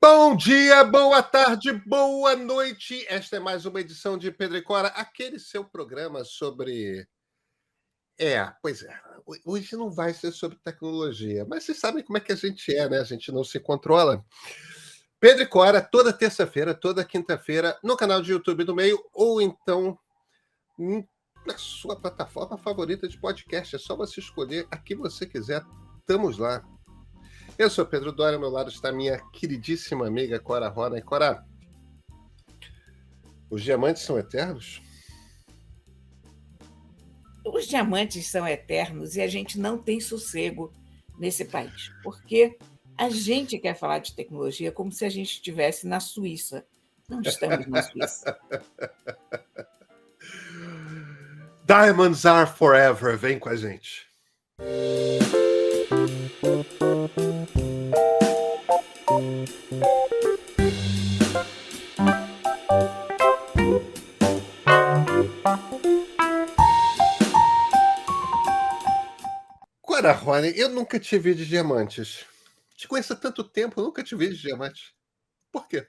Bom dia, boa tarde, boa noite. Esta é mais uma edição de Pedro e Cora, aquele seu programa sobre. Pois é. Hoje não vai ser sobre tecnologia, mas vocês sabem como é que a gente é, né? A gente não se controla. Pedro e Cora, toda terça-feira, toda quinta-feira, no canal de YouTube do Meio, ou então na sua plataforma favorita de podcast. É só você escolher a que você quiser. Estamos lá. Eu sou Pedro Dória, ao meu lado está minha queridíssima amiga Cora Rona. E Cora, os diamantes são eternos? Os diamantes são eternos e a gente não tem sossego nesse país, porque a gente quer falar de tecnologia como se a gente estivesse na Suíça. Não estamos na Suíça. Diamonds are forever. Vem com a gente. Cora Rony, eu nunca te vi de diamantes. Te conheço há tanto tempo, eu nunca te vi de diamantes. Por quê?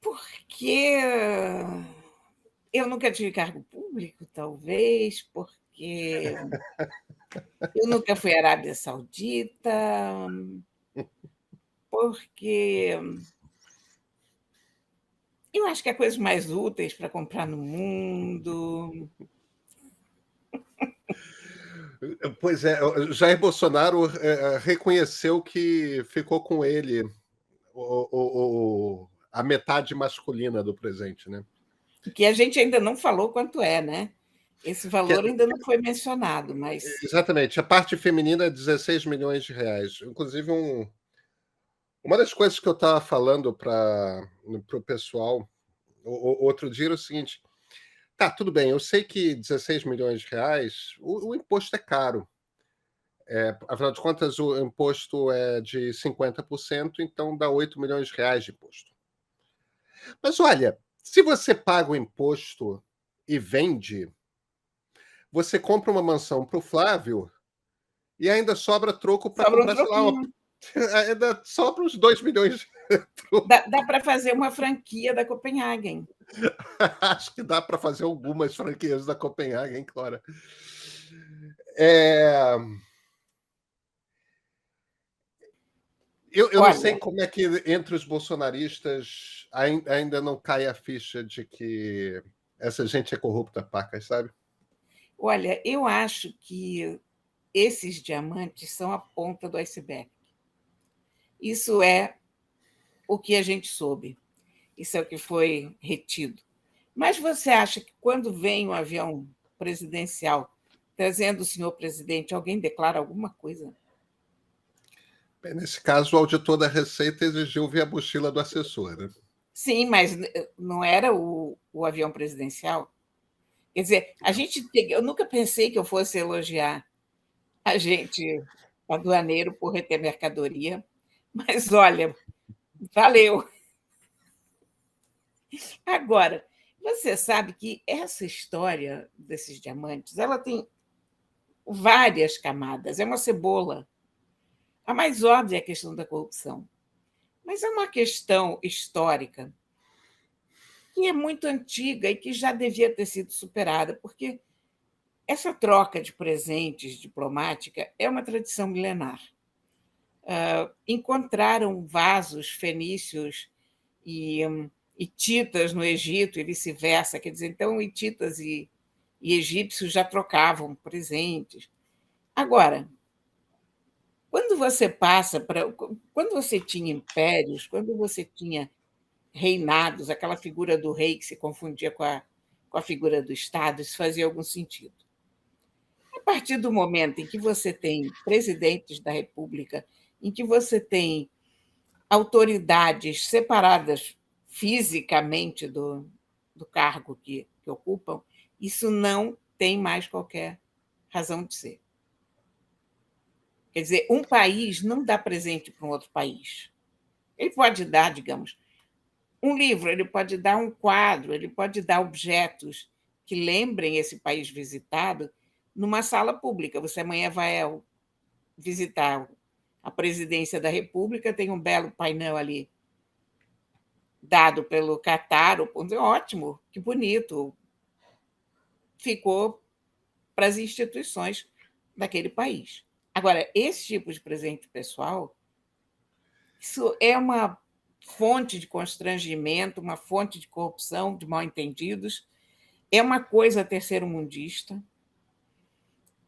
Porque eu nunca tive cargo público, talvez, porque eu nunca fui à Arábia Saudita, porque eu acho que há coisas mais úteis para comprar no mundo. Pois é, Jair Bolsonaro reconheceu que ficou com ele a metade masculina do presente, né? Que a gente ainda não falou quanto é, né? Esse Que, valor ainda não foi mencionado, mas exatamente, a parte feminina é 16 milhões de reais. Inclusive, uma das coisas que eu estava falando para o pessoal outro dia era o seguinte: tá, tudo bem, eu sei que 16 milhões de reais, o imposto é caro. Afinal de contas, o imposto é de 50%, então dá 8 milhões de reais de imposto. Mas olha, se você paga o imposto e vende, você compra uma mansão para o Flávio e ainda sobra troco para sobra um comprar, sei lá, troquinho. ainda sobra uns 2 milhões. Dá para fazer uma franquia da Copenhagen. Acho que dá para fazer algumas franquias da Copenhagen, Clara. É... Eu não sei Olha, como é que entre os bolsonaristas ainda não cai a ficha de que essa gente é corrupta, pacas, sabe? olha, eu acho que esses diamantes são a ponta do iceberg. Isso é o que a gente soube. Isso é o que foi retido. Mas você acha que quando vem um avião presidencial trazendo o senhor presidente, alguém declara alguma coisa? Bem, nesse caso, o auditor da Receita exigiu ver a mochila do assessor, né? Sim, mas não era o avião presidencial? Quer dizer, eu nunca pensei que eu fosse elogiar agente aduaneiro por reter mercadoria, mas olha, valeu. Agora, você sabe que essa história desses diamantes, ela tem várias camadas, é uma cebola. A mais óbvia é a questão da corrupção, mas é uma questão histórica que é muito antiga e que já devia ter sido superada, porque essa troca de presentes diplomática é uma tradição milenar. Encontraram vasos fenícios e, hititas no Egito e vice-versa, quer dizer, então hititas e egípcios já trocavam presentes. Agora, quando você passa para. Quando você tinha impérios, quando você tinha reinados, aquela figura do rei que se confundia com a figura do Estado, isso fazia algum sentido. A partir do momento em que você tem presidentes da República, em que você tem autoridades separadas fisicamente do cargo que ocupam, isso não tem mais qualquer razão de ser. Quer dizer, um país não dá presente para um outro país. Ele pode dar, digamos, um livro, ele pode dar um quadro, ele pode dar objetos que lembrem esse país visitado numa sala pública. Você amanhã vai visitar a presidência da República, tem um belo painel ali dado pelo Catar, ótimo, que bonito, ficou para as instituições daquele país. Agora, esse tipo de presente pessoal, isso é uma fonte de constrangimento, uma fonte de corrupção, de mal-entendidos, é uma coisa terceiro-mundista,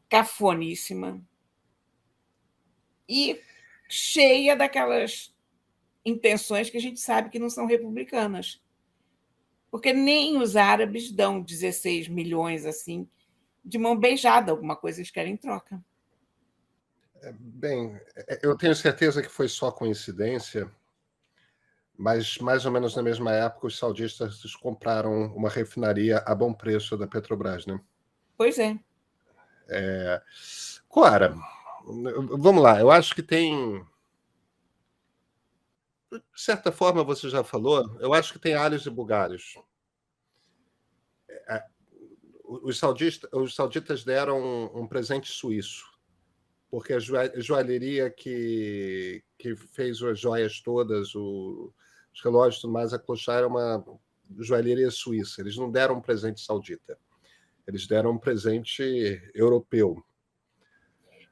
cafoníssima e cheia daquelas intenções que a gente sabe que não são republicanas. Porque nem os árabes dão 16 milhões assim de mão beijada, alguma coisa eles querem em troca. Bem, eu tenho certeza que foi só coincidência, mas mais ou menos na mesma época os saudistas compraram uma refinaria a bom preço da Petrobras, né? Pois é. Clara, vamos lá, eu acho que tem, de certa forma você já falou, eu acho que tem alhos e bugalhos. Os sauditas deram um presente suíço, porque a joalheria que fez as joias todas, os relógios e tudo mais, a Clochard era uma joalheria suíça. Eles não deram um presente saudita, eles deram um presente europeu.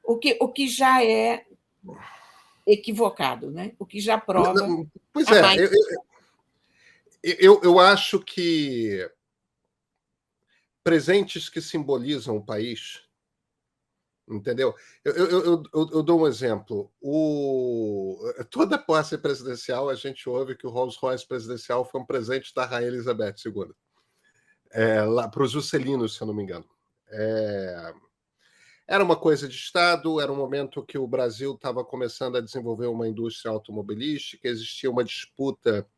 O que já é equivocado, né? O que já prova Pois a é, má eu acho que presentes que simbolizam o país, entendeu? Eu dou um exemplo. Toda posse presidencial a gente ouve que o Rolls Royce presidencial foi um presente da Rainha Elizabeth II, lá para os Juscelinos, se eu não me engano. Era uma coisa de Estado, era um momento que o Brasil estava começando a desenvolver uma indústria automobilística, existia uma disputa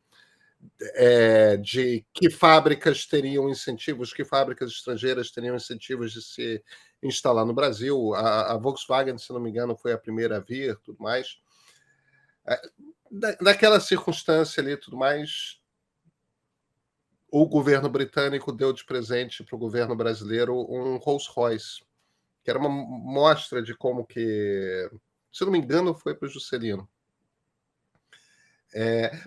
de que fábricas teriam incentivos, que fábricas estrangeiras teriam incentivos de se instalar no Brasil. A Volkswagen, se não me engano, foi a primeira a vir, tudo mais. Naquela circunstância ali, tudo mais, o governo britânico deu de presente para o governo brasileiro um Rolls Royce, que era uma mostra de como que, se não me engano, foi para o Juscelino.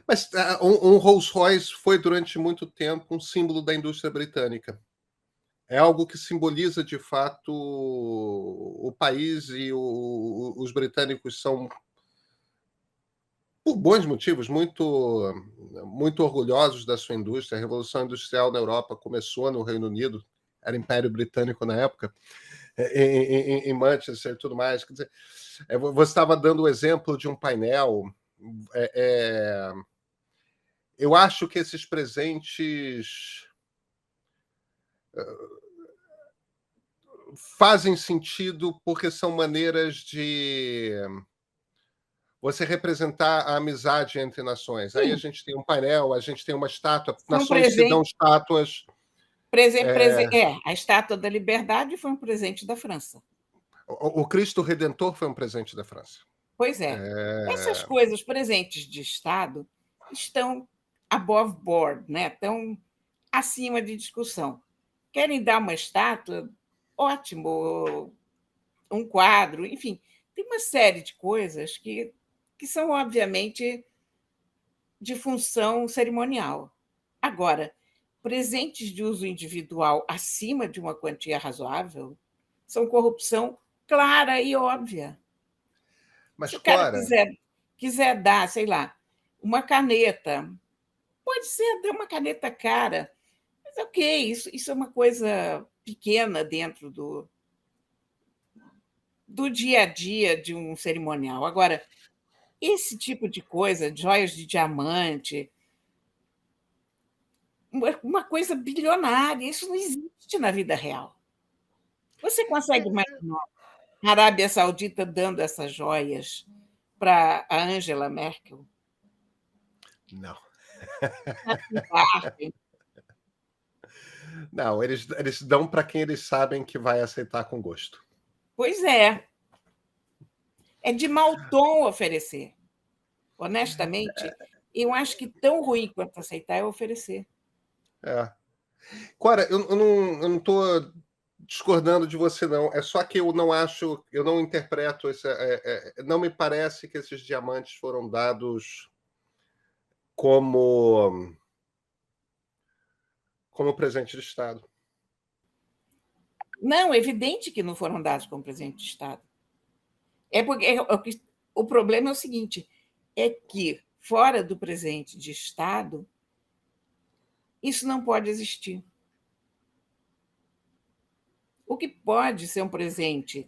Mas um Rolls Royce foi durante muito tempo um símbolo da indústria britânica. É algo que simboliza de fato o país, e os britânicos são, por bons motivos, muito orgulhosos da sua indústria. A Revolução Industrial na Europa começou no Reino Unido, era Império Britânico na época, em Manchester e tudo mais. Quer dizer, você estava dando o exemplo de um painel. Eu acho que esses presentes fazem sentido porque são maneiras de você representar a amizade entre nações. Aí a gente tem um painel, a gente tem uma estátua, foi um nações se dão presente. estátuas. A Estátua da Liberdade foi um presente da França. O Cristo Redentor foi um presente da França. Pois é. Essas coisas, presentes de Estado, estão above board, né? Estão acima de discussão. Querem dar uma estátua? Ótimo. Um quadro, enfim. Tem uma série de coisas que são, obviamente, de função cerimonial. Agora, presentes de uso individual acima de uma quantia razoável são corrupção clara e óbvia. Mas, Se o cara Clara, quiser dar, sei lá, uma caneta, pode ser dar uma caneta cara, mas ok, isso é uma coisa pequena dentro do dia a dia de um cerimonial. Agora, esse tipo de coisa, joias de diamante, uma coisa bilionária, isso não existe na vida real. Você consegue imaginar a Arábia Saudita dando essas joias para a Angela Merkel? não. Partem. Não, eles dão para quem eles sabem que vai aceitar com gosto. Pois é. É de mau tom oferecer. Honestamente, eu acho que tão ruim quanto aceitar é oferecer. Clara, eu não estou discordando de você, não. É só que eu não acho, eu não interpreto, não me parece que esses diamantes foram dados como, como presente de Estado. Não, é evidente que não foram dados como presente de Estado. É porque o problema é o seguinte: é que, fora do presente de Estado, isso não pode existir. O que pode ser um presente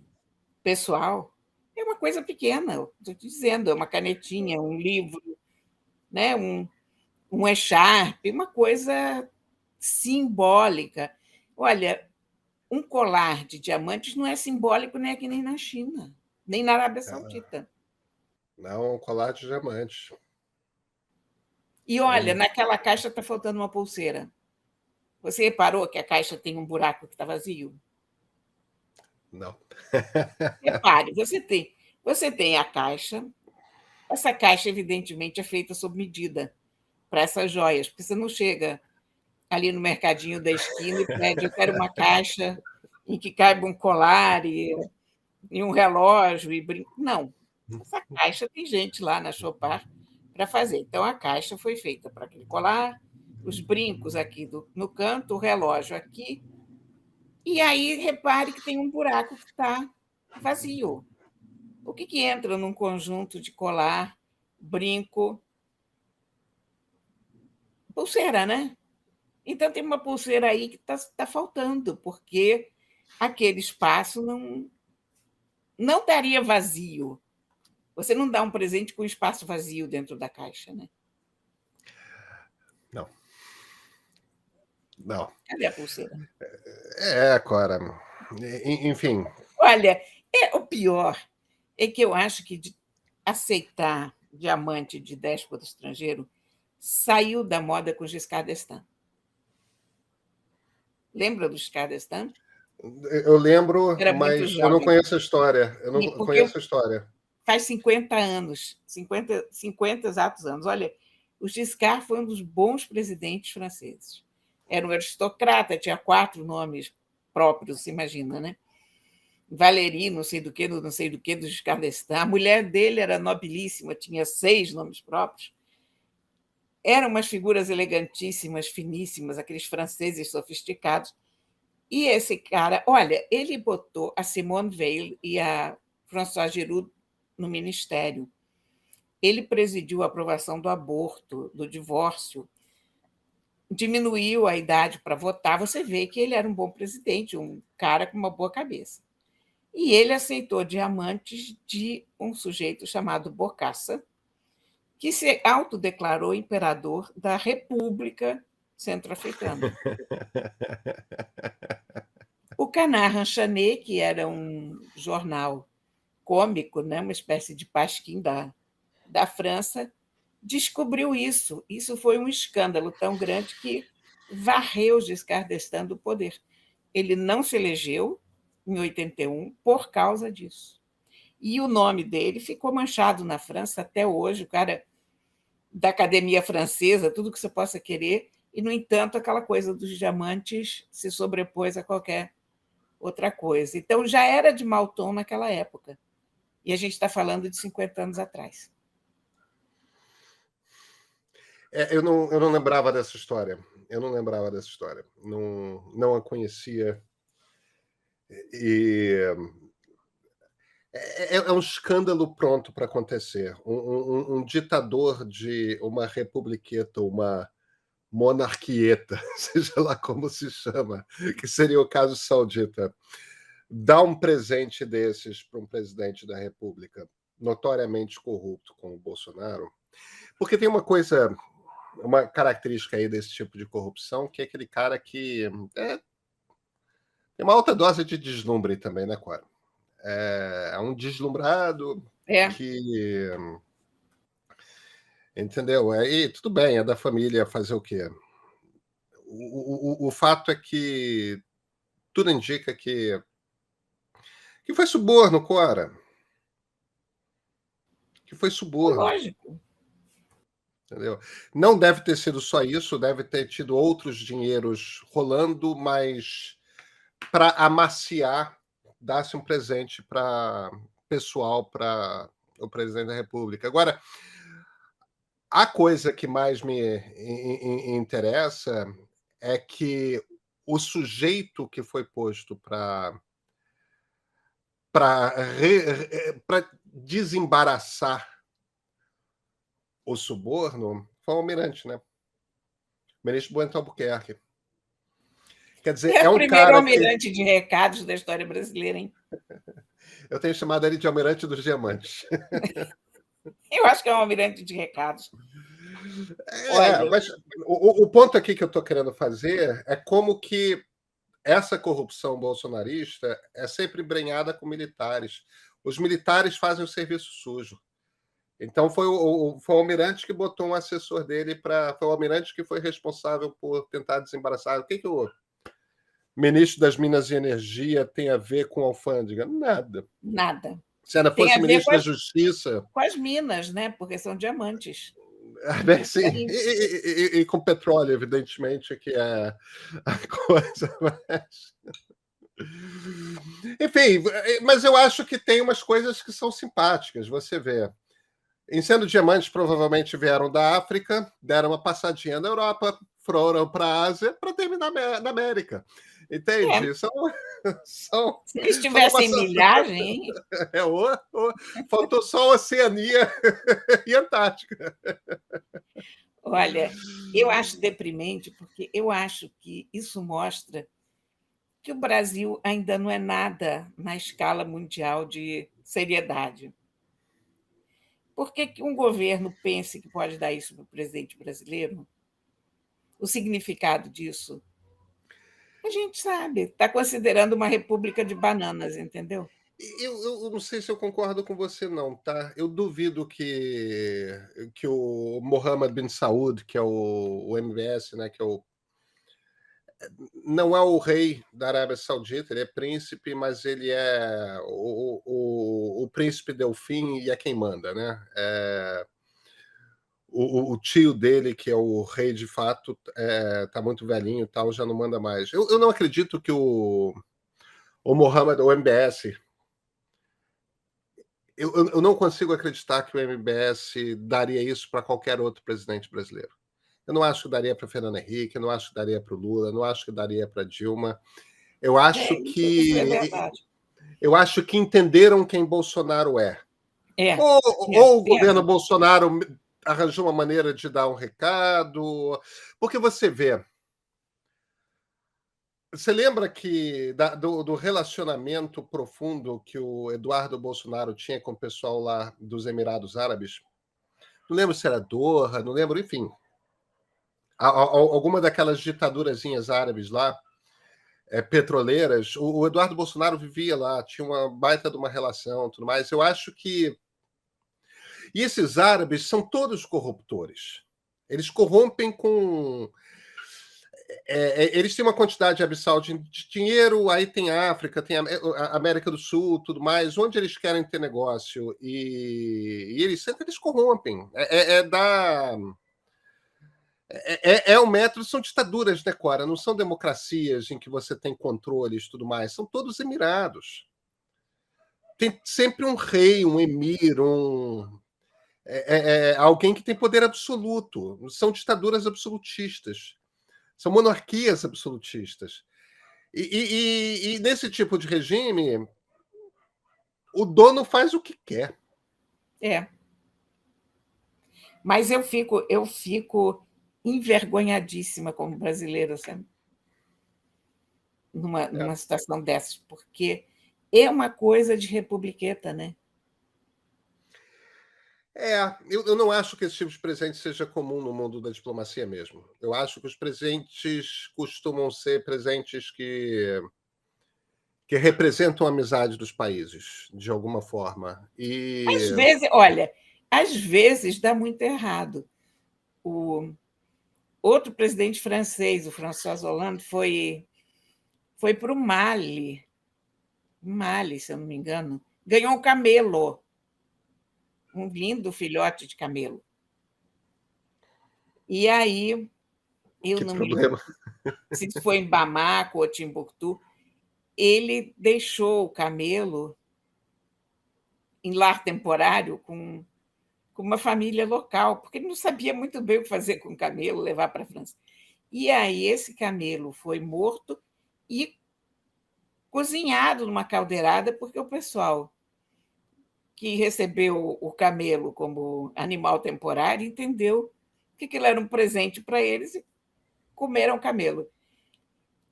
pessoal é uma coisa pequena, estou te dizendo, é uma canetinha, um livro, né? um echarpe, uma coisa simbólica. Olha, um colar de diamantes não é simbólico nem aqui nem na China, nem na Arábia Saudita. Não, um colar de diamantes. E olha, naquela caixa está faltando uma pulseira. Você reparou que a caixa tem um buraco que está vazio? Não. Repare, você tem a caixa. Essa caixa, evidentemente, é feita sob medida para essas joias, porque você não chega ali no mercadinho da esquina e pede: eu quero uma caixa em que caiba um colar e um relógio e brinco. Não. Essa caixa tem gente lá na Chopar para fazer. Então, a caixa foi feita para aquele colar, os brincos aqui no canto, o relógio aqui. E aí, repare que tem um buraco que está vazio. O que entra num conjunto de colar, brinco, pulseira, né? Então, tem uma pulseira aí que está faltando, porque aquele espaço não estaria vazio. Você não dá um presente com espaço vazio dentro da caixa, né? Não. Não. Cadê a pulseira? Cora. Enfim. Olha, o pior é que eu acho que aceitar diamante de déspota estrangeiro saiu da moda com Giscard d'Estaing. Lembra do Giscard d'Estaing? Eu lembro, Era muito mas eu não jovem. conheço a história. Eu não Porque conheço a história. faz 50 anos, 50 exatos anos. Olha, o Giscard foi um dos bons presidentes franceses. Era um aristocrata, tinha 4 nomes próprios, se imagina, né? Valéry, não sei do que, do Giscard d'Estaing. A mulher dele era nobilíssima, tinha 6 nomes próprios. Eram umas figuras elegantíssimas, finíssimas, aqueles franceses sofisticados. E esse cara, olha, ele botou a Simone Veil e a François Giroud no ministério. Ele presidiu a aprovação do aborto, do divórcio, diminuiu a idade para votar. Você vê que ele era um bom presidente, um cara com uma boa cabeça. E ele aceitou diamantes de um sujeito chamado Bokassa, que se autodeclarou imperador da República Centro-Africana. O Canard Ranchanet, que era um jornal cômico, né, uma espécie de pasquim da França, descobriu isso. Isso foi um escândalo tão grande que varreu Giscard d'Estaing do poder. Ele não se elegeu em 81 por causa disso. E o nome dele ficou manchado na França até hoje, o cara da Academia Francesa, tudo que você possa querer, e, no entanto, aquela coisa dos diamantes se sobrepôs a qualquer outra coisa. Então, já era de mau tom naquela época. E a gente está falando de 50 anos atrás. Eu não lembrava dessa história. Eu não lembrava dessa história. Não a conhecia. E é um escândalo pronto para acontecer. Um ditador de uma republiqueta, uma monarquieta, seja lá como se chama, que seria o caso saudita, dá um presente desses para um presidente da República notoriamente corrupto como o Bolsonaro, porque tem uma característica aí desse tipo de corrupção, que é aquele cara que tem uma alta dose de deslumbre também, né, Cora? É um deslumbrado que... Entendeu? Aí tudo bem, é da família fazer o quê? O fato é que tudo indica que foi suborno, Cora. Que foi suborno. Lógico. Entendeu? Não deve ter sido só isso, deve ter tido outros dinheiros rolando, mas para amaciar, dar-se um presente para pessoal, para o presidente da República. Agora, a coisa que mais me interessa é que o sujeito que foi posto para desembaraçar o suborno foi o almirante, né? O ministro Bueno Albuquerque. Quer dizer, É é o um primeiro cara que almirante de recados da história brasileira, hein? eu tenho chamado ele de almirante dos diamantes. Eu acho que é um almirante de recados. Olha, Mas o ponto aqui que eu estou querendo fazer é como que essa corrupção bolsonarista é sempre embrenhada com militares. Os militares fazem o serviço sujo. Então foi o almirante que botou um assessor dele para. Foi o almirante que foi responsável por tentar desembaraçar. O que o ministro das Minas e Energia tem a ver com a alfândega? Nada. nada. Se ainda Tem fosse a ver ministro da Justiça. com as minas, né? Porque são diamantes. Bem, sim, e com petróleo, evidentemente, que é a coisa mais. Enfim, mas eu acho que tem umas coisas que são simpáticas, você vê. Em sendo diamantes, provavelmente vieram da África, deram uma passadinha na Europa, foram para a Ásia para terminar na América. É, Entende? São, se eles são uma, tivessem milhagem, hein? faltou só a Oceania e Antártica. Olha, eu acho deprimente, porque eu acho que isso mostra que o Brasil ainda não é nada na escala mundial de seriedade. Por que um governo pense que pode dar isso para o presidente brasileiro? O significado disso, a gente sabe. Está considerando uma república de bananas, entendeu? Eu não sei se eu concordo com você, não, tá? Eu duvido que o Mohammed bin Saud, que é o MBS, né, que é não é o rei da Arábia Saudita, ele é príncipe, mas ele é o príncipe Delfim e é quem manda, né? O tio dele, que é o rei de fato, tá muito velhinho e tal, já não manda mais. Eu não acredito que o Mohammed, o MBS, eu não consigo acreditar que o MBS daria isso para qualquer outro presidente brasileiro. Eu não acho que daria para Fernando Henrique, eu não acho que daria para o Lula, eu não acho que daria para Dilma. Eu acho Isso é que verdade. eu acho que entenderam quem Bolsonaro é. É, Ou o tem governo razão. Bolsonaro arranjou uma maneira de dar um recado, porque você vê. Você lembra que do relacionamento profundo que o Eduardo Bolsonaro tinha com o pessoal lá dos Emirados Árabes? Não lembro se era Doha, não lembro, enfim. Alguma daquelas ditadurazinhas árabes lá, petroleiras, o Eduardo Bolsonaro vivia lá, tinha uma baita de uma relação, tudo mais. Eu acho que e esses árabes são todos corruptores. Eles corrompem com eles têm uma quantidade abissal de dinheiro, aí tem a África, tem a América do Sul, tudo mais, onde eles querem ter negócio e eles sempre eles corrompem. O método, são ditaduras, né, Cora? Não são democracias em que você tem controles e tudo mais, são todos emirados. Tem sempre um rei, um emir, alguém que tem poder absoluto. São ditaduras absolutistas. São monarquias absolutistas. E nesse tipo de regime, o dono faz o que quer. É. Mas eu fico envergonhadíssima como brasileira, sabe? Numa situação dessas, porque é uma coisa de republiqueta, né? Eu não acho que esse tipo de presente seja comum no mundo da diplomacia mesmo. Eu acho que os presentes costumam ser presentes que representam a amizade dos países, de alguma forma. Às vezes, olha, às vezes dá muito errado. O outro presidente francês, o François Hollande, foi para o Mali, se eu não me engano, ganhou um camelo, um lindo filhote de camelo. E aí, eu Que não me lembro problema. se foi em Bamako ou Timbuktu, ele deixou o camelo em lar temporário com uma família local, porque ele não sabia muito bem o que fazer com o camelo, levar para a França. E aí esse camelo foi morto e cozinhado numa caldeirada, porque o pessoal que recebeu o camelo como animal temporário entendeu que aquilo era um presente para eles e comeram camelo.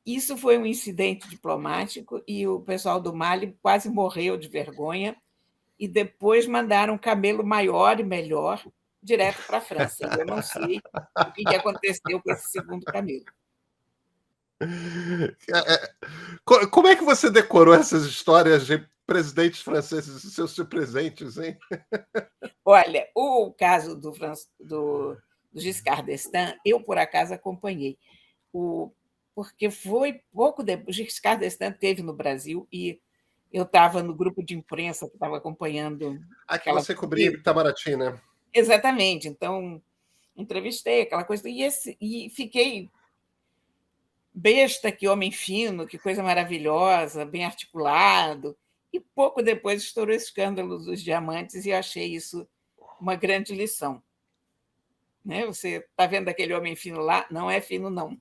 Isso foi um incidente diplomático e o pessoal do Mali quase morreu de vergonha e depois mandaram um camelo maior e melhor direto para a França. E eu não sei o que aconteceu com esse segundo camelo. Como é que você decorou essas histórias de presidentes franceses e seus presentes, hein? Olha, o caso do Giscard d'Estaing, eu, por acaso, acompanhei. Porque foi pouco depois. O Giscard d'Estaing esteve no Brasil e eu estava no grupo de imprensa que estava acompanhando Que aquela você cobria Itamaraty, né? Exatamente. Então, entrevistei aquela coisa e fiquei besta, que homem fino, que coisa maravilhosa, bem articulado. E pouco depois estourou o escândalo dos diamantes e eu achei isso uma grande lição. Né? Você está vendo aquele homem fino lá? Não é fino, não.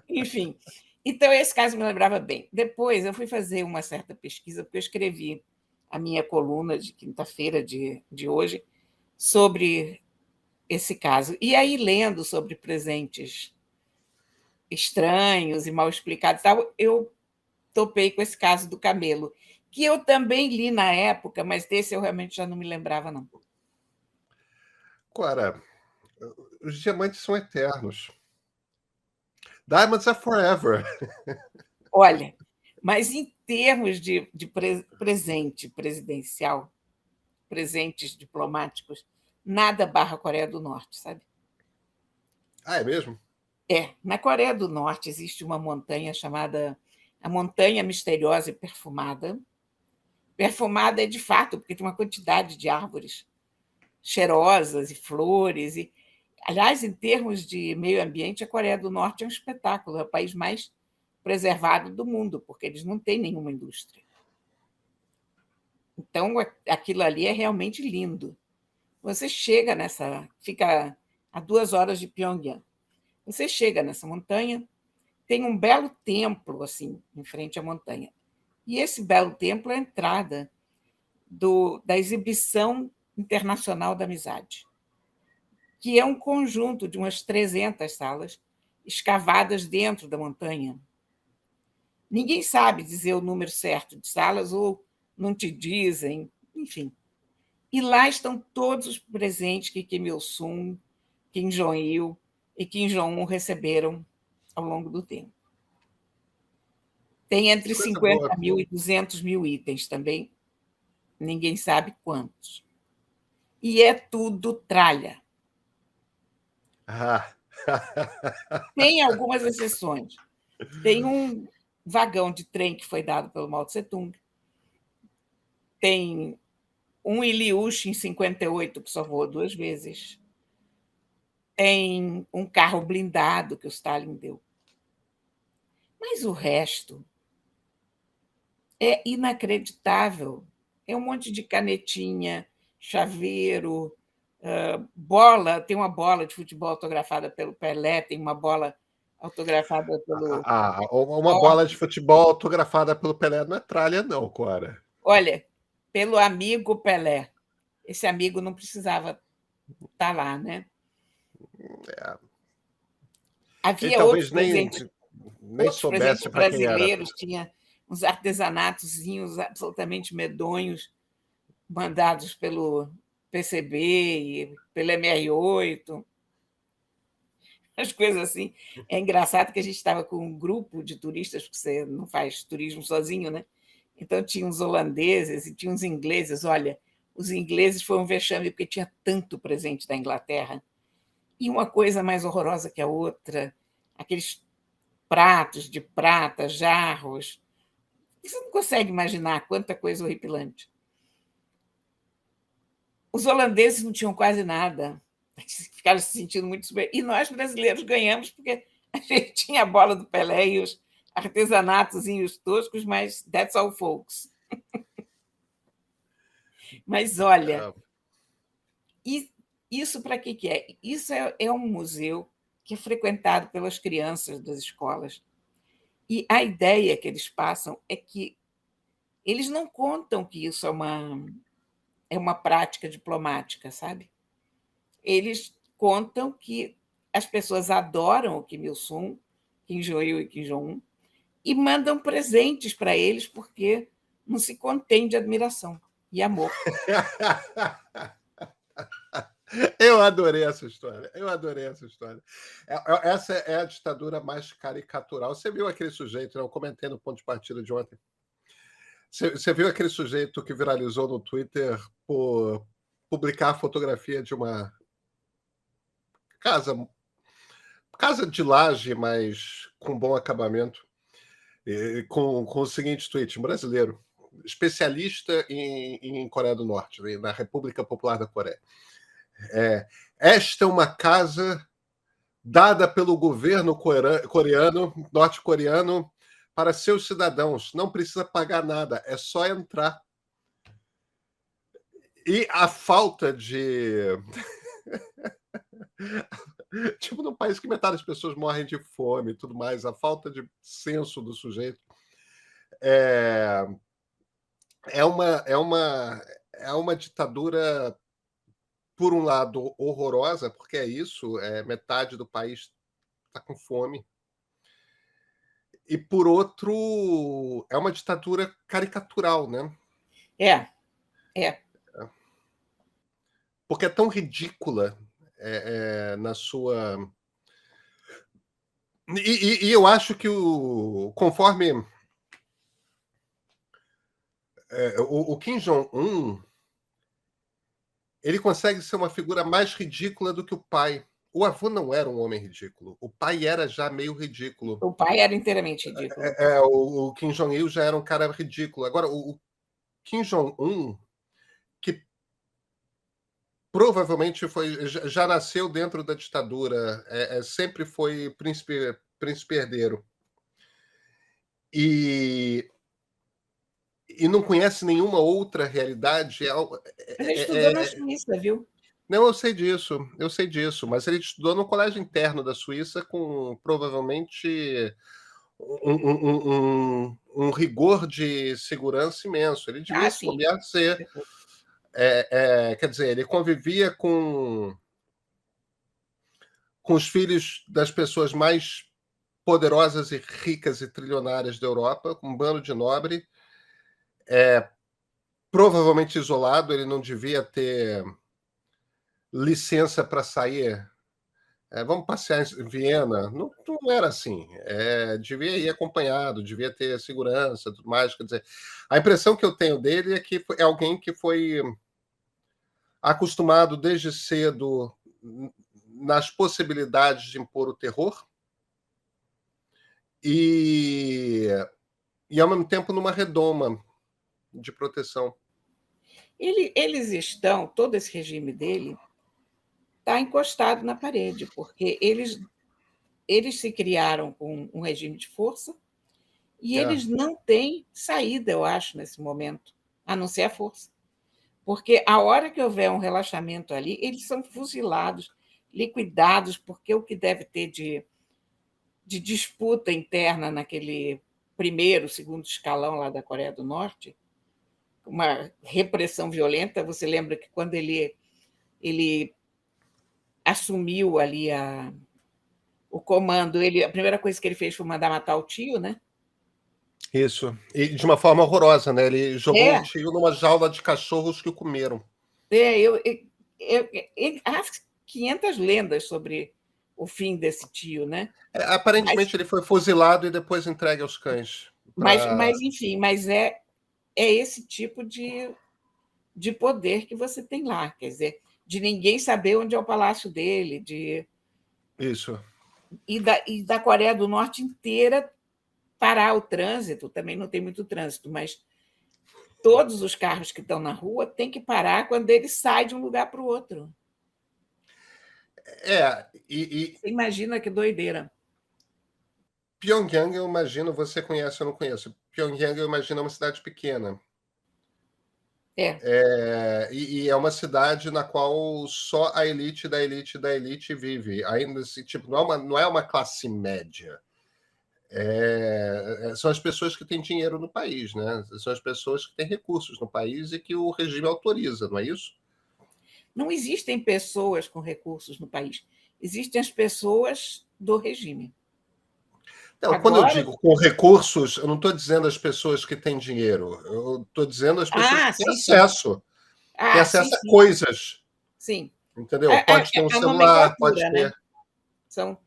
Enfim, então esse caso me lembrava bem. Depois eu fui fazer uma certa pesquisa, porque eu escrevi a minha coluna de quinta-feira de hoje sobre esse caso. E aí, lendo sobre presentes estranhos e mal explicados, eu topei com esse caso do camelo, que eu também li na época, mas desse eu realmente já não me lembrava, não. Agora, os diamantes são eternos. Diamonds are forever. Olha, mas em termos de presente presidencial, presentes diplomáticos, nada barra a Coreia do Norte, sabe? É mesmo? Na Coreia do Norte existe uma montanha chamada a Montanha Misteriosa e Perfumada. Perfumada é de fato, porque tem uma quantidade de árvores cheirosas e flores. Aliás, em termos de meio ambiente, a Coreia do Norte é um espetáculo, é o país mais preservado do mundo, porque eles não têm nenhuma indústria. Então, aquilo ali é realmente lindo. Você chega fica a 2 horas de Pyongyang. Você chega nessa montanha, tem um belo templo assim em frente à montanha. E esse belo templo é a entrada da Exibição Internacional da Amizade, que é um conjunto de umas 300 salas escavadas dentro da montanha. Ninguém sabe dizer o número certo de salas ou não te dizem, enfim. E lá estão todos os presentes que Kim Il-sung, Kim Jong-il e Kim Jong-un receberam ao longo do tempo. Tem entre 50 mil e 200 mil itens também, ninguém sabe quantos. E é tudo tralha. Tem algumas exceções. Tem um vagão de trem que foi dado pelo Mao Tse-tung. Tem um Ilyushin em 58 que só voou 2 vezes. Tem um carro blindado que o Stalin deu. Mas o resto é inacreditável. É um monte de canetinha, chaveiro, bola. Tem uma bola de futebol autografada pelo Pelé, tem uma bola autografada pelo. Uma bola de futebol autografada pelo Pelé não é tralha, não, Cora. Olha, pelo amigo Pelé. Esse amigo não precisava estar lá, né? Havia outros presentes. Nem soubesse para quem era. Brasileiros, tinha uns artesanatozinhos absolutamente medonhos, mandados pelo PCB e pelo MR8, as coisas assim. É engraçado que a gente estava com um grupo de turistas, porque você não faz turismo sozinho, né? Então tinha uns holandeses e tinha uns ingleses. Olha, os ingleses foi um vexame, porque tinha tanto presente da Inglaterra. E uma coisa mais horrorosa que a outra, aqueles pratos de prata, jarros. Você não consegue imaginar quanta coisa horripilante. Os holandeses não tinham quase nada, ficaram se sentindo muito super. E nós, brasileiros, ganhamos, porque a gente tinha a bola do Pelé e artesanatozinhos toscos, mas that's all, folks. Mas olha, isso para que é? Isso é um museu que é frequentado pelas crianças das escolas. E a ideia que eles passam é que eles não contam que isso é uma prática diplomática, sabe? Eles contam que as pessoas adoram o Kim Il-sung, Kim Jong-il e Kim Jong-un, e mandam presentes para eles porque não se contém de admiração e amor. Eu adorei essa história. Eu adorei essa história. Essa é a ditadura mais caricatural. Você viu aquele sujeito, né? Eu comentei no ponto de partida de ontem. Você viu aquele sujeito que viralizou no Twitter por publicar a fotografia de uma casa de laje, mas com bom acabamento, com o seguinte tweet: um brasileiro, especialista em Coreia do Norte, na República Popular da Coreia. Esta é uma casa dada pelo governo norte-coreano para seus cidadãos. Não precisa pagar nada, é só entrar. E a falta de... tipo, num país que metade das pessoas morrem de fome e tudo mais, a falta de senso do sujeito é uma ditadura, por um lado, horrorosa, porque é isso, metade do país está com fome, e, por outro, é uma ditadura caricatural, né? É. Porque é tão ridícula na sua... E eu acho que conforme o Kim Jong-un, ele consegue ser uma figura mais ridícula do que o pai. O avô não era um homem ridículo. O pai era já meio ridículo. O pai era inteiramente ridículo. O Kim Jong-il já era um cara ridículo. Agora, o Kim Jong-un, que provavelmente já nasceu dentro da ditadura, sempre foi príncipe herdeiro. E não conhece nenhuma outra realidade. Ele estudou na Suíça, viu? Não, eu sei disso, mas ele estudou no colégio interno da Suíça com provavelmente um rigor de segurança imenso. Ele devia se Sim. bobear ser. Quer dizer, ele convivia com os filhos das pessoas mais poderosas e ricas e trilionárias da Europa, com um bando de nobre, provavelmente isolado, ele não devia ter licença para sair. Vamos passear em Viena. Não era assim. Devia ir acompanhado, devia ter segurança, tudo mais. Quer dizer, a impressão que eu tenho dele é que é alguém que foi acostumado desde cedo nas possibilidades de impor o terror e ao mesmo tempo numa redoma de proteção. Eles estão, todo esse regime dele está encostado na parede, porque eles se criaram com um regime de força e eles não têm saída, eu acho, nesse momento, a não ser a força. Porque a hora que houver um relaxamento ali, eles são fuzilados, liquidados, porque o que deve ter de disputa interna naquele primeiro, segundo escalão lá da Coreia do Norte, uma repressão violenta. Você lembra que quando ele assumiu ali o comando, a primeira coisa que ele fez foi mandar matar o tio, né? Isso. E de uma forma horrorosa, né? Ele jogou o tio numa jaula de cachorros que o comeram. Há 500 lendas sobre o fim desse tio, né? Aparentemente ele foi fuzilado e depois entregue aos cães. Mas enfim, é esse tipo de poder que você tem lá, quer dizer, de ninguém saber onde é o palácio dele, Isso. E da Coreia do Norte inteira parar o trânsito. Também não tem muito trânsito, mas todos os carros que estão na rua têm que parar quando ele sai de um lugar para o outro. Você imagina que doideira. Pyongyang, eu imagino, você conhece, eu não conheço. Pyongyang, eu imagino, é uma cidade pequena. E é uma cidade na qual só a elite da elite da elite vive. Ainda assim, tipo, não é uma classe média. São as pessoas que têm dinheiro no país, né? São as pessoas que têm recursos no país e que o regime autoriza, não é isso? Não existem pessoas com recursos no país. Existem as pessoas do regime. Não, quando eu Agora, digo com recursos, eu não estou dizendo as pessoas que têm dinheiro, eu estou dizendo as pessoas que têm sim, sim. acesso, têm Sim, acesso a sim. coisas, Sim. entendeu? Pode ter um A celular, pode nomenclatura, né? ter. São,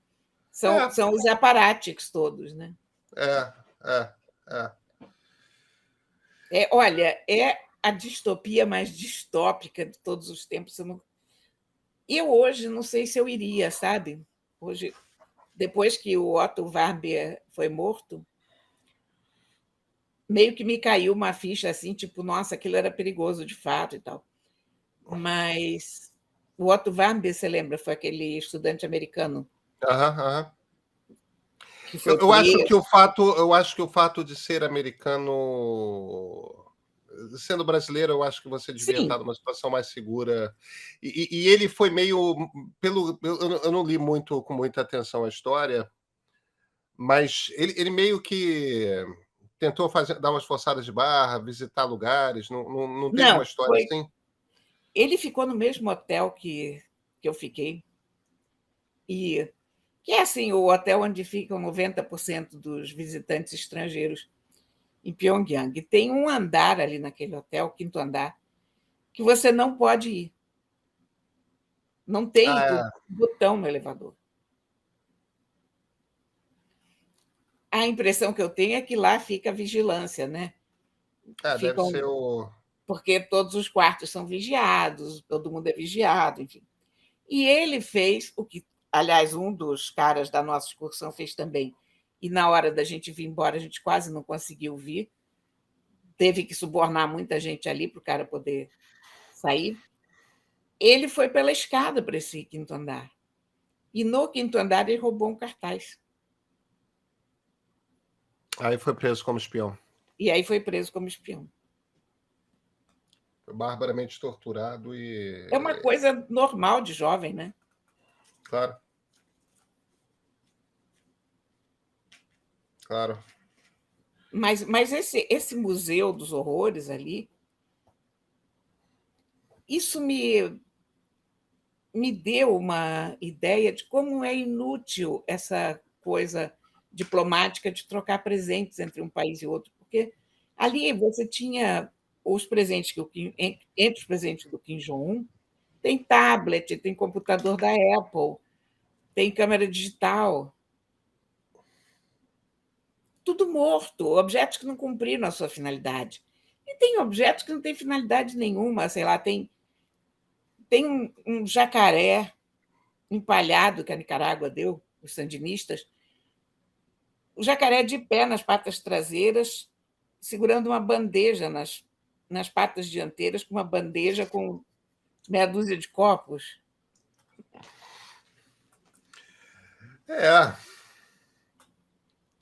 É, são os aparáticos todos, né? é, é, é. Olha, é a distopia mais distópica de todos os tempos. Eu hoje não sei se eu iria, sabe? Hoje, depois que o Otto Warmbier foi morto, meio que me caiu uma ficha assim, tipo, nossa, aquilo era perigoso de fato e tal. Mas o Otto Warmbier, você lembra? Foi aquele estudante americano Aham, aham. que foi Eu acho que preso. o fato de ser americano, sendo brasileiro, eu acho que você devia Sim, estar numa situação mais segura. E ele foi meio eu não li muito com muita atenção a história, mas ele meio que tentou dar umas forçadas de barra, visitar lugares. Não teve uma não, história foi. assim? Ele ficou no mesmo hotel que eu fiquei, e que é assim, o hotel onde ficam 90% dos visitantes estrangeiros em Pyongyang. E tem um andar ali naquele hotel, o quinto andar, que você não pode ir. Não tem o Ah, botão no elevador. A impressão que eu tenho é que lá fica a vigilância, né? deve Ficam, ser o. porque todos os quartos são vigiados, todo mundo é vigiado, enfim. E ele fez o que, aliás, um dos caras da nossa excursão fez também. E na hora da gente vir embora, a gente quase não conseguiu vir. Teve que subornar muita gente ali para o cara poder sair. Ele foi pela escada para esse quinto andar. E no quinto andar ele roubou um cartaz. Aí foi preso como espião. E aí foi preso como espião. Foi barbaramente torturado É uma e. coisa normal de jovem, né? Claro, claro. Mas esse museu dos horrores ali, isso me deu uma ideia de como é inútil essa coisa diplomática de trocar presentes entre um país e outro, porque ali você tinha os presentes que entre os presentes do Kim Jong-un, tem tablet, tem computador da Apple, tem câmera digital, tudo morto, objetos que não cumpriram a sua finalidade. E tem objetos que não têm finalidade nenhuma, sei lá, tem um jacaré empalhado que a Nicarágua deu, os sandinistas, o jacaré de pé nas patas traseiras, segurando uma bandeja nas patas dianteiras, com uma bandeja com meia dúzia de copos. É,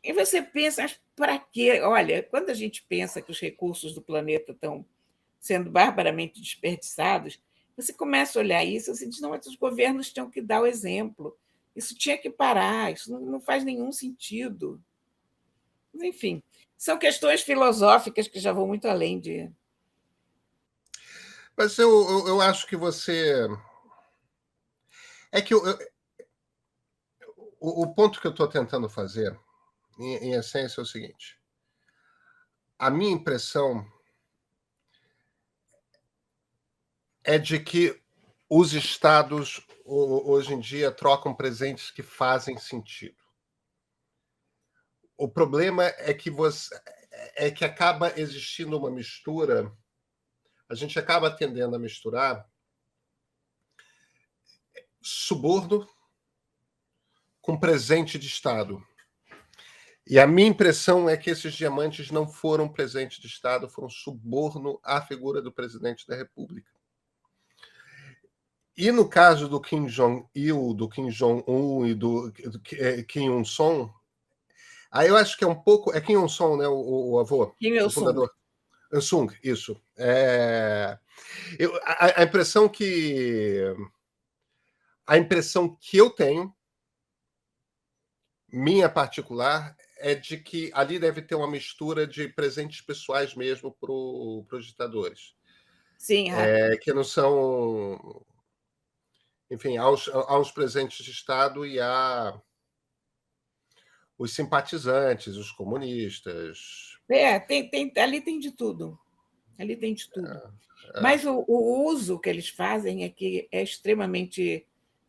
E você pensa, mas para quê? Olha, quando a gente pensa que os recursos do planeta estão sendo barbaramente desperdiçados, você começa a olhar isso e você diz, não, mas os governos tinham que dar o exemplo. Isso tinha que parar, isso não faz nenhum sentido. Mas, enfim, são questões filosóficas que já vão muito além de. mas eu acho que você. É que o ponto que eu estou tentando fazer, em essência, é o seguinte: a minha impressão é de que os estados hoje em dia trocam presentes que fazem sentido. O problema é que acaba existindo uma mistura, a gente acaba tendendo a misturar suborno com presente de Estado. E a minha impressão é que esses diamantes não foram presente de Estado, foram suborno à figura do presidente da República. E no caso do Kim Jong-il, do Kim Jong-un e do Kim Il-sung, Aí eu acho que é um pouco. É Kim Il-sung, né? O avô, Kim o Il-sung. fundador. Il-sung, isso. A impressão que. A impressão que eu tenho, minha particular, é de que ali deve ter uma mistura de presentes pessoais mesmo para os ditadores. Sim, Que não são. Enfim, há os presentes de Estado e há os simpatizantes, os comunistas. ali tem de tudo. Ali tem de tudo. Mas o uso que eles fazem é que é extremamente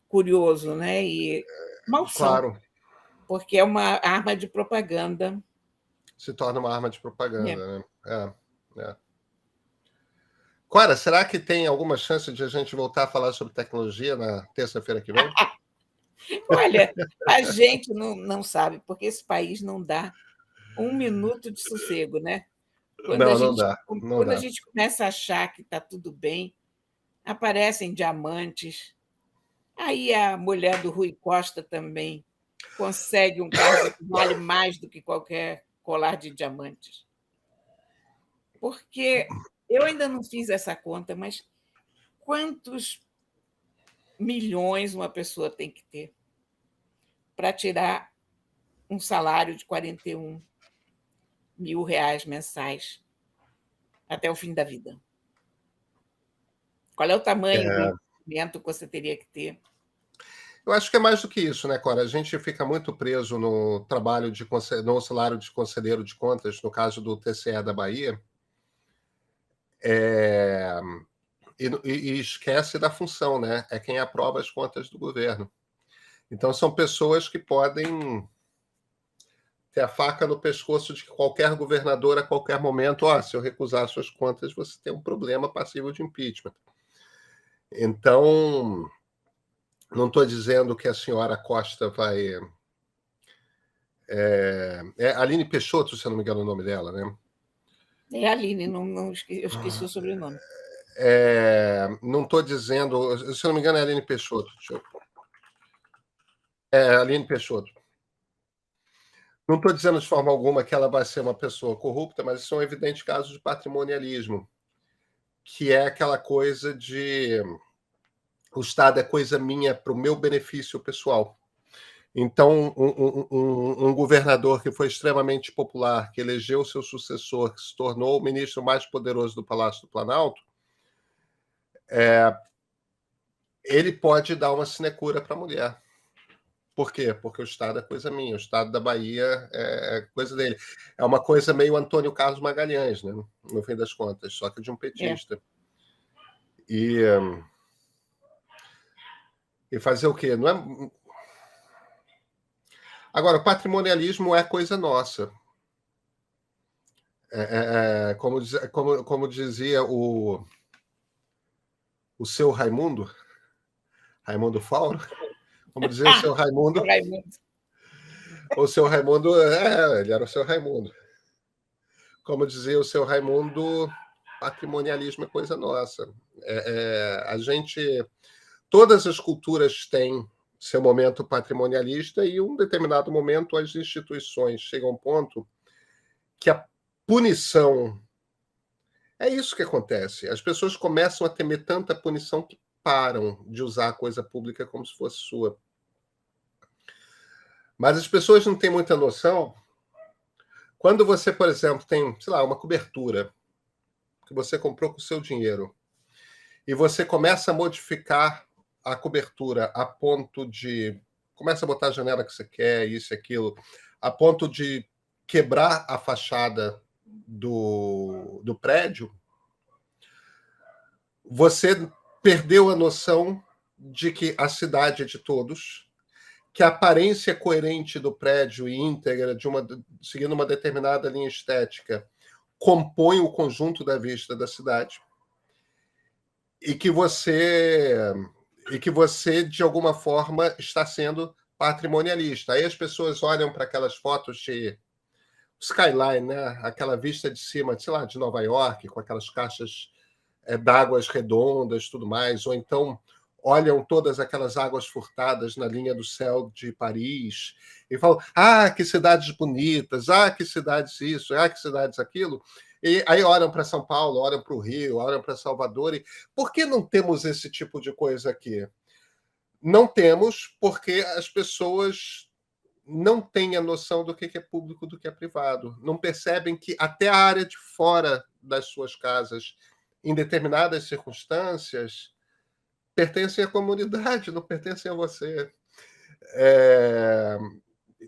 curioso, né? E malsão, Claro, porque é uma arma de propaganda. se torna uma arma de Né? propaganda, né? É. Cora, será que tem alguma chance de a gente voltar a falar sobre tecnologia na terça-feira que vem? Olha, a gente não sabe, porque esse país não dá um minuto de sossego, né? Quando a Não, não gente, dá, não quando a dá. gente começa a achar que está tudo bem, aparecem diamantes. Aí a mulher do Rui Costa também consegue um cargo que vale mais do que qualquer colar de diamantes. Porque eu ainda não fiz essa conta, mas quantos milhões uma pessoa tem que ter para tirar um salário de 41 mil reais mensais até o fim da vida? Qual é o tamanho do É, investimento que você teria que ter? eu acho que é mais do que isso, né, Cora? A gente fica muito preso no trabalho no salário de conselheiro de contas, no caso do TCE da Bahia, é, e esquece da função, né? É quem aprova as contas do governo. Então, são pessoas que podem ter a faca no pescoço de qualquer governador a qualquer momento. Se eu recusar suas contas, você tem um problema passível de impeachment. Então, não estou dizendo que a senhora Costa vai. É Aline Peixoto, se eu não me engano o nome dela, né? É a Aline, eu esqueci o sobrenome. Não estou dizendo. Se eu não me engano, é Aline Peixoto. Aline Peixoto. Não estou dizendo de forma alguma que ela vai ser uma pessoa corrupta, mas isso é um evidente caso de patrimonialismo, que é aquela coisa de o Estado é coisa minha para o meu benefício pessoal. Então, um governador que foi extremamente popular, que elegeu seu sucessor, que se tornou o ministro mais poderoso do Palácio do Planalto, ele pode dar uma sinecura para a mulher. Por quê? Porque o Estado é coisa minha, o Estado da Bahia é coisa dele. É uma coisa meio Antônio Carlos Magalhães, né? No fim das contas, só que de um petista. E fazer o quê? Não é. Agora, o patrimonialismo é coisa nossa. Como dizia o seu Raimundo Fauro, como dizia o seu Raimundo, ele era o seu Raimundo. Como dizia o seu Raimundo, patrimonialismo é coisa nossa. A gente, todas as culturas têm seu momento patrimonialista e, em um determinado momento, as instituições chegam a um ponto que a punição é isso que acontece. As pessoas começam a temer tanta punição que param de usar a coisa pública como se fosse sua. Mas as pessoas não têm muita noção. Quando você, por exemplo, tem, sei lá, uma cobertura que você comprou com o seu dinheiro e você começa a modificar a cobertura a ponto de começa a botar a janela que você quer, isso e aquilo, a ponto de quebrar a fachada do prédio, você perdeu a noção de que a cidade é de todos, que a aparência coerente do prédio e íntegra, seguindo uma determinada linha estética, compõe o conjunto da vista da cidade, e que você, de alguma forma, está sendo patrimonialista. Aí as pessoas olham para aquelas fotos de skyline, né? Aquela vista de cima, sei lá, de Nova York, com aquelas caixas d'águas redondas, tudo mais, ou então olham todas aquelas águas furtadas na linha do céu de Paris e falam: ah, que cidades bonitas, ah, que cidades isso, ah, que cidades aquilo. E aí olham para São Paulo, olham para o Rio, olham para Salvador. E por que não temos esse tipo de coisa aqui? Não temos porque as pessoas não têm a noção do que é público do que é privado. Não percebem que até a área de fora das suas casas, em determinadas circunstâncias, pertencem à comunidade, não pertencem a você.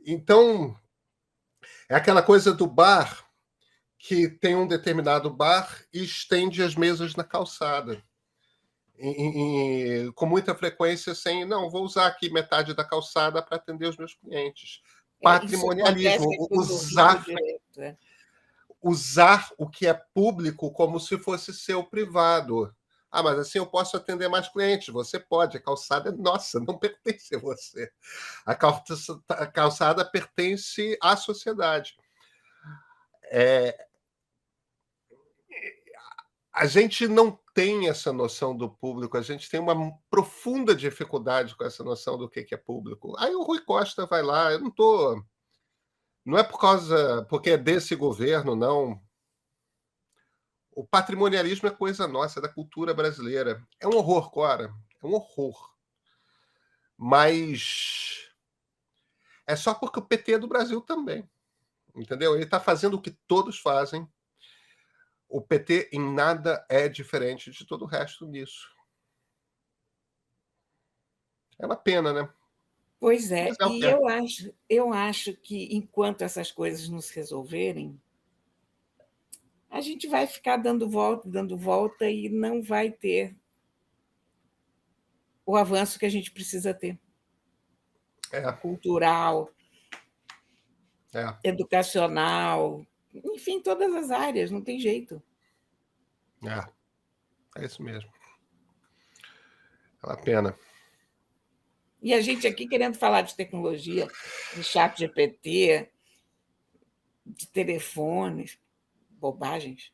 Então, é aquela coisa do bar, que tem um determinado bar e estende as mesas na calçada. Com muita frequência, sem, não, vou usar aqui metade da calçada para atender os meus clientes. Isso acontece Patrimonialismo, aqui no Rio direto. Usar o que é público como se fosse seu privado. Ah, mas assim eu posso atender mais clientes. Você pode, a calçada é nossa, não pertence a você. A calçada pertence à sociedade. A gente não tem essa noção do público, a gente tem uma profunda dificuldade com essa noção do que é público. Aí o Rui Costa vai lá, eu não estou. Não é porque é desse governo, não. O patrimonialismo é coisa nossa, é da cultura brasileira. É um horror, Cora. É um horror. Mas é só porque o PT é do Brasil também. Entendeu? Ele está fazendo o que todos fazem. O PT em nada é diferente de todo o resto nisso. É uma pena, né? Pois é, Mas é o e que é. eu acho que enquanto essas coisas não se resolverem, a gente vai ficar dando volta e não vai ter o avanço que a gente precisa ter. É, Cultural, é. educacional, enfim, todas as áreas, não tem jeito. É isso mesmo. É uma pena. E a gente aqui querendo falar de tecnologia, de chat GPT, de telefones, bobagens.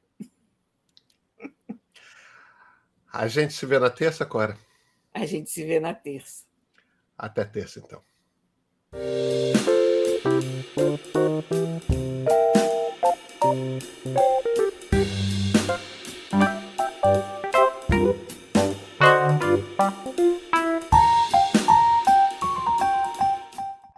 A gente se vê na terça, Cora? A gente se vê na terça. Até terça, então.